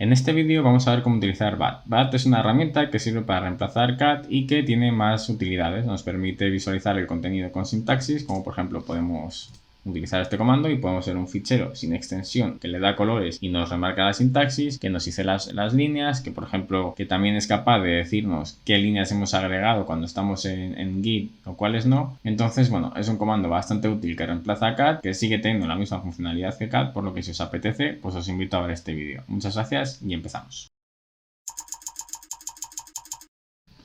En este vídeo vamos a ver cómo utilizar BAT. BAT es una herramienta que sirve para reemplazar CAT y que tiene más utilidades. Nos permite visualizar el contenido con sintaxis, como por ejemplo podemos utilizar este comando y podemos ver un fichero sin extensión que le da colores y nos remarca la sintaxis, que nos dice las líneas, que por ejemplo que también es capaz de decirnos qué líneas hemos agregado cuando estamos en Git o cuáles no. Entonces, bueno, es un comando bastante útil que reemplaza a CAT, que sigue teniendo la misma funcionalidad que CAT, por lo que si os apetece, pues os invito a ver este vídeo. Muchas gracias y empezamos.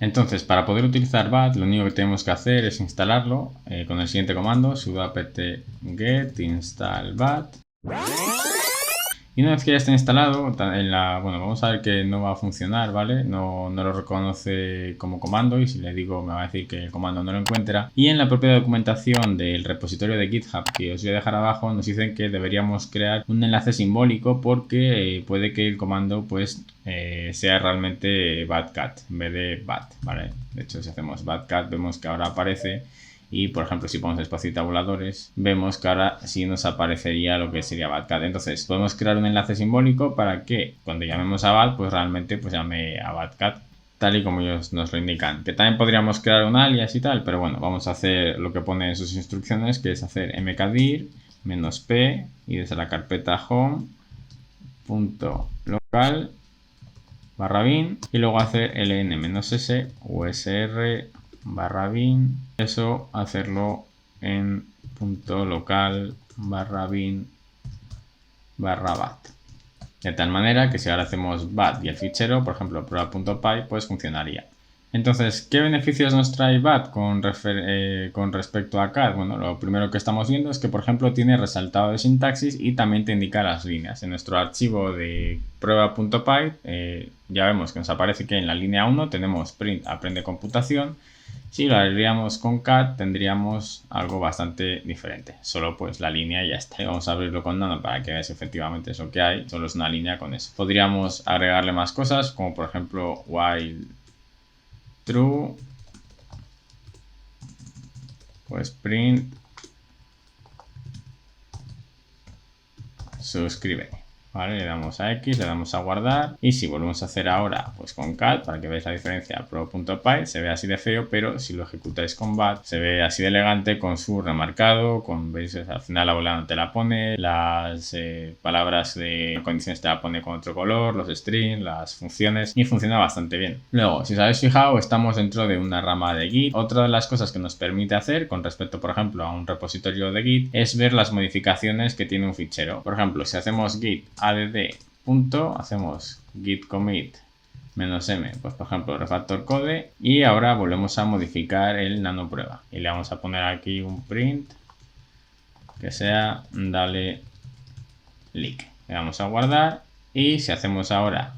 Entonces, para poder utilizar BAT, lo único que tenemos que hacer es instalarlo con el siguiente comando, sudo apt get install BAT. Y una vez que ya esté instalado, bueno, vamos a ver que no va a funcionar, ¿vale? No lo reconoce como comando y si le digo me va a decir que el comando no lo encuentra. Y en la propia documentación del repositorio de GitHub que os voy a dejar abajo nos dicen que deberíamos crear un enlace simbólico porque puede que el comando pues sea realmente batcat en vez de bat, ¿vale? De hecho, si hacemos batcat vemos que ahora aparece. Y por ejemplo, si ponemos espacio y tabuladores, vemos que ahora sí nos aparecería lo que sería batcat. Entonces podemos crear un enlace simbólico para que cuando llamemos a bat, pues realmente pues llame a batcat, tal y como ellos nos lo indican. Que también podríamos crear un alias y tal, pero bueno, vamos a hacer lo que pone en sus instrucciones, que es hacer mkdir -p y desde la carpeta home.local /bin y luego hacer ln-s usr /bin, eso hacerlo en .local /bin /bat, de tal manera que si ahora hacemos bat y el fichero, por ejemplo prueba.py, pues funcionaría. Entonces, ¿qué beneficios nos trae BAT con respecto a CAT? Bueno, lo primero que estamos viendo es que, por ejemplo, tiene resaltado de sintaxis y también te indica las líneas. En nuestro archivo de prueba.py ya vemos que nos aparece que en la línea 1 tenemos print aprende computación. Si lo haríamos con CAT tendríamos algo bastante diferente. Solo pues la línea y ya está. Vamos a abrirlo con Nano para que veáis efectivamente eso que hay. Solo es una línea con eso. Podríamos agregarle más cosas, como por ejemplo while true, pues print suscríbete, ¿vale? Le damos a X, le damos a guardar y si volvemos a hacer ahora pues con CAT para que veáis la diferencia, pro.py se ve así de feo, pero si lo ejecutáis con BAT se ve así de elegante con su remarcado, veis al final la bola no te la pone, las palabras de condiciones te la pone con otro color, los strings, las funciones y funciona bastante bien. Luego, si os habéis fijado, estamos dentro de una rama de Git. Otra de las cosas que nos permite hacer con respecto, por ejemplo, a un repositorio de Git es ver las modificaciones que tiene un fichero. Por ejemplo, si hacemos git add hacemos git commit -m, pues por ejemplo refactor code y ahora volvemos a modificar el nano prueba y le vamos a poner aquí un print que sea dale leak. Le vamos a guardar y si hacemos ahora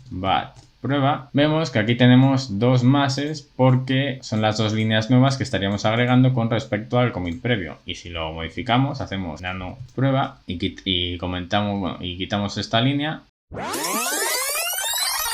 bat prueba, vemos que aquí tenemos dos máses porque son las dos líneas nuevas que estaríamos agregando con respecto al commit previo. Y si lo modificamos, hacemos nano prueba y comentamos, bueno, y quitamos esta línea.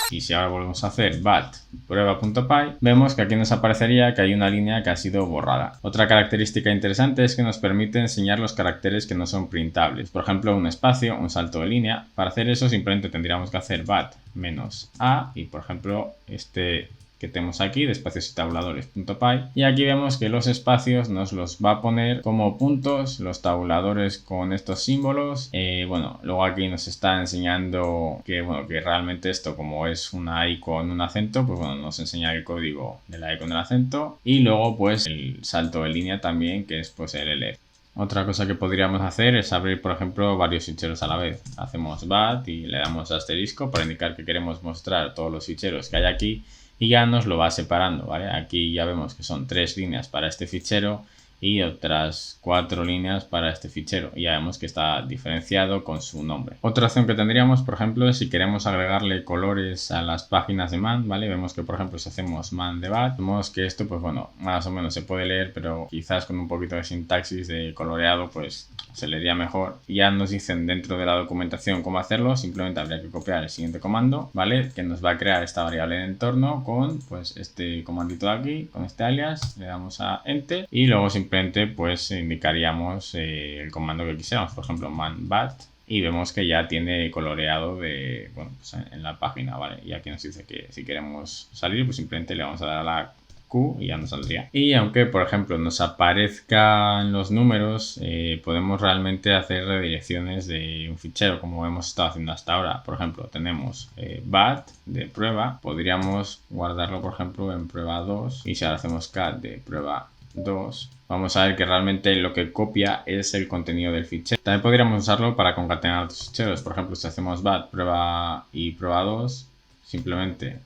Y si ahora volvemos a hacer bat prueba.py, vemos que aquí nos aparecería que hay una línea que ha sido borrada. Otra característica interesante es que nos permite enseñar los caracteres que no son printables. Por ejemplo, un espacio, un salto de línea. Para hacer eso simplemente tendríamos que hacer bat -a y por ejemplo este que tenemos aquí de espacios y tabuladores.py y aquí vemos que los espacios nos los va a poner como puntos, los tabuladores con estos símbolos. Bueno, luego aquí nos está enseñando que, bueno, que realmente esto como es una I con un acento, pues bueno, nos enseña el código de la I con el acento y luego pues el salto de línea también que es pues el LF. Otra cosa que podríamos hacer es abrir, por ejemplo, varios ficheros a la vez. Hacemos bat y le damos asterisco para indicar que queremos mostrar todos los ficheros que hay aquí y ya nos lo va separando, ¿vale? Aquí ya vemos que son 3 líneas para este fichero y otras 4 líneas para este fichero y ya vemos que está diferenciado con su nombre. Otra opción que tendríamos, por ejemplo, es si queremos agregarle colores a las páginas de man, ¿vale? Vemos que, por ejemplo, si hacemos man de bat, vemos que esto, pues bueno, más o menos se puede leer, pero quizás con un poquito de sintaxis de coloreado, pues se leería mejor. Y ya nos dicen dentro de la documentación cómo hacerlo, simplemente habría que copiar el siguiente comando, ¿vale? Que nos va a crear esta variable de entorno con, pues, este comandito de aquí, con este alias, le damos a enter y luego simplemente pues indicaríamos el comando que quisiéramos, por ejemplo man bat y vemos que ya tiene coloreado bueno, pues en la página, ¿vale? Y aquí nos dice que si queremos salir, pues simplemente le vamos a dar a la Q y ya nos saldría. Y aunque, por ejemplo, nos aparezcan los números, podemos realmente hacer redirecciones de un fichero, como hemos estado haciendo hasta ahora. Por ejemplo, tenemos bat de prueba, podríamos guardarlo, por ejemplo, en prueba 2, y si ahora hacemos cat de prueba 2, vamos a ver que realmente lo que copia es el contenido del fichero. También podríamos usarlo para concatenar otros ficheros. Por ejemplo, si hacemos bat prueba y prueba 2, simplemente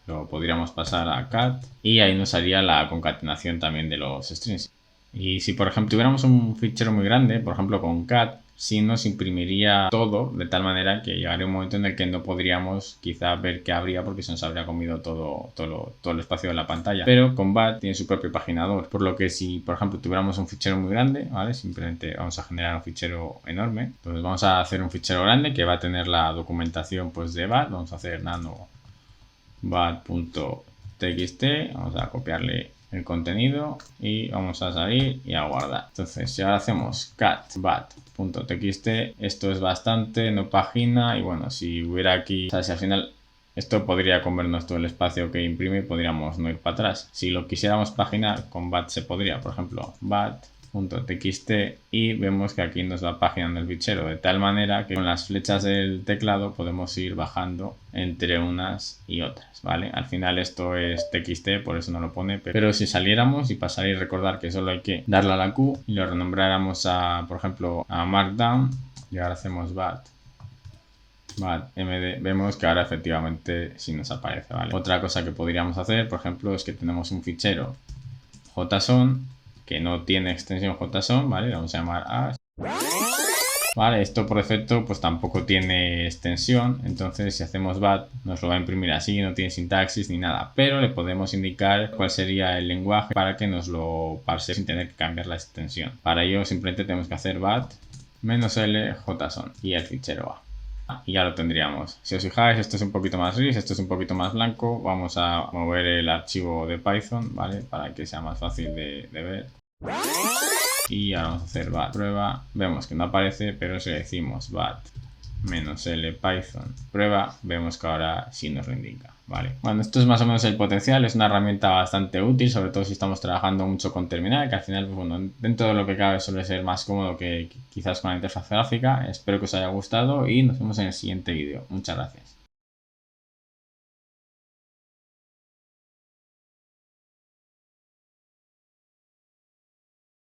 lo podríamos pasar a cat y ahí nos haría la concatenación también de los strings. Y si por ejemplo tuviéramos un fichero muy grande, por ejemplo con cat, sí nos imprimiría todo de tal manera que llegaría un momento en el que no podríamos quizá ver qué habría porque se nos habría comido todo el espacio de la pantalla. Pero con bat tiene su propio paginador, por lo que si por ejemplo tuviéramos un fichero muy grande, ¿vale? Simplemente vamos a generar un fichero enorme. Entonces vamos a hacer un fichero grande que va a tener la documentación pues de bat. Vamos a hacer nano bat.txt, vamos a copiarle el contenido y vamos a salir y a guardar. Entonces si ahora hacemos cat bat.txt, esto es bastante, no pagina, y bueno, si hubiera aquí, o sea, si al final esto podría comernos todo el espacio que imprime, podríamos no ir para atrás. Si lo quisiéramos paginar con bat se podría, por ejemplo, bat.txt, y vemos que aquí nos va paginando el fichero de tal manera que con las flechas del teclado podemos ir bajando entre unas y otras, ¿vale? Al final esto es txt, por eso no lo pone, pero si saliéramos y pasaréis, recordar que solo hay que darle a la Q y lo renombráramos a, por ejemplo, a Markdown, y ahora hacemos md, vemos que ahora efectivamente sí nos aparece, ¿vale? Otra cosa que podríamos hacer, por ejemplo, es que tenemos un fichero JSON que no tiene extensión JSON, ¿vale? Vamos a llamar a... Vale, esto por defecto pues tampoco tiene extensión, entonces si hacemos bat nos lo va a imprimir así, no tiene sintaxis ni nada, pero le podemos indicar cuál sería el lenguaje para que nos lo parse sin tener que cambiar la extensión. Para ello simplemente tenemos que hacer bat -l JSON y el fichero A. Y ya lo tendríamos. Si os fijáis, esto es un poquito más gris, esto es un poquito más blanco. Vamos a mover el archivo de Python, ¿vale? Para que sea más fácil de ver. Y ahora vamos a hacer bat prueba. Vemos que no aparece, pero si le decimos bat -l Python prueba, vemos que ahora sí nos lo indica, ¿vale? Bueno, esto es más o menos el potencial. Es una herramienta bastante útil, sobre todo si estamos trabajando mucho con terminal, que al final, pues, bueno, dentro de lo que cabe suele ser más cómodo que quizás con la interfaz gráfica. Espero que os haya gustado y nos vemos en el siguiente vídeo. Muchas gracias.